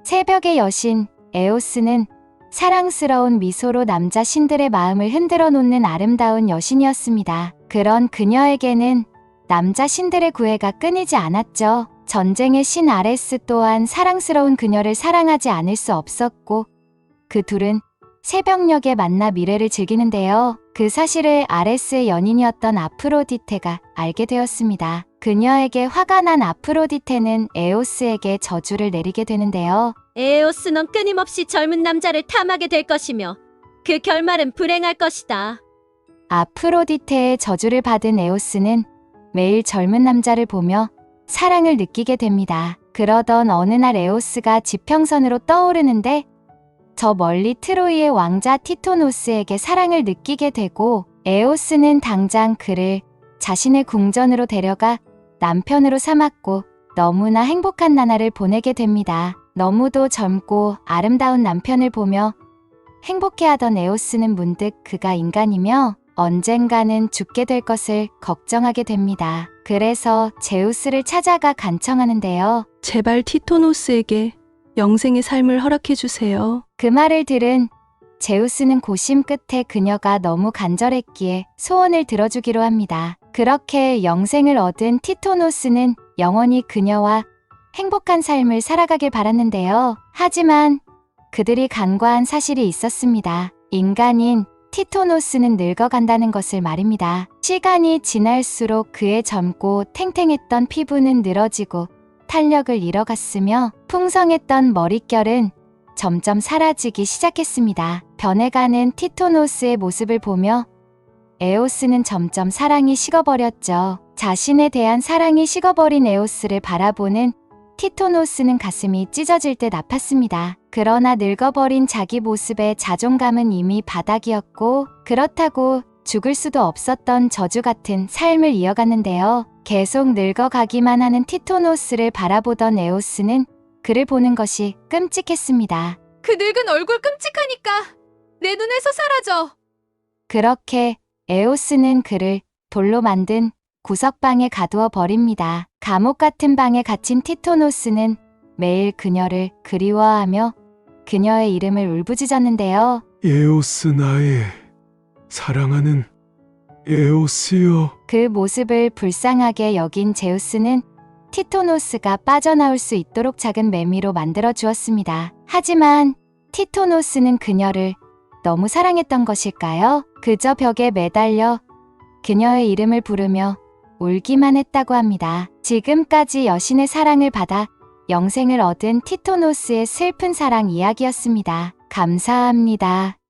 새벽의 여신 에오스는 사랑스러운 미소로 남자 신들의 마음을 흔들어 놓는 아름다운 여신이었습니다. 그런 그녀에게는 남자 신들의 구애가 끊이지 않았죠. 전쟁의 신 아레스 또한 사랑스러운 그녀를 사랑하지 않을 수 없었고 그 둘은 새벽녘에 만나 미래를 즐기는데요. 그 사실을 아레스의 연인이었던 아프로디테가 알게 되었습니다. 그녀에게 화가 난 아프로디테는 에오스에게 저주를 내리게 되는데요. 에오스, 넌 끊임없이 젊은 남자를 탐하게 될 것이며 그 결말은 불행할 것이다. 아프로디테의 저주를 받은 에오스는 매일 젊은 남자를 보며 사랑을 느끼게 됩니다. 그러던 어느 날 에오스가 지평선으로 떠오르는데 저 멀리 트로이의 왕자 티토노스에게 사랑을 느끼게 되고 에오스는 당장 그를 자신의 궁전으로 데려가 남편으로 삼았고 너무나 행복한 나날을 보내게 됩니다. 너무도 젊고 아름다운 남편을 보며 행복해하던 에오스는 문득 그가 인간이며 언젠가는 죽게 될 것을 걱정하게 됩니다. 그래서 제우스를 찾아가 간청하는데요. 제발 티토노스에게 영생의 삶을 허락해 주세요. 그 말을 들은 제우스는 고심 끝에 그녀가 너무 간절했기에 소원을 들어주기로 합니다. 그렇게 영생을 얻은 티토노스는 영원히 그녀와 행복한 삶을 살아가길 바랐는데요. 하지만 그들이 간과한 사실이 있었습니다. 인간인 티토노스는 늙어간다는 것을 말입니다. 시간이 지날수록 그의 젊고 탱탱했던 피부는 늘어지고 탄력을 잃어갔으며 풍성했던 머릿결은 점점 사라지기 시작했습니다. 변해가는 티토노스의 모습을 보며 에오스는 점점 사랑이 식어버렸죠. 자신에 대한 사랑이 식어버린 에오스를 바라보는 티토노스는 가슴이 찢어질 듯 아팠습니다. 그러나 늙어버린 자기 모습에 자존감은 이미 바닥이었고 그렇다고 죽을 수도 없었던 저주 같은 삶을 이어갔는데요. 계속 늙어가기만 하는 티토노스를 바라보던 에오스는 그를 보는 것이 끔찍했습니다. 그 늙은 얼굴 끔찍하니까 내 눈에서 사라져. 그렇게 에오스는 그를 돌로 만든 구석방에 가두어 버립니다. 감옥 같은 방에 갇힌 티토노스는 매일 그녀를 그리워하며 그녀의 이름을 울부짖었는데요. 에오스, 나의 사랑하는 에오스여. 그 모습을 불쌍하게 여긴 제우스는 티토노스가 빠져나올 수 있도록 작은 매미로 만들어 주었습니다. 하지만 티토노스는 그녀를 너무 사랑했던 것일까요? 그저 벽에 매달려 그녀의 이름을 부르며 울기만 했다고 합니다. 지금까지 여신의 사랑을 받아 영생을 얻은 티토노스의 슬픈 사랑 이야기였습니다. 감사합니다.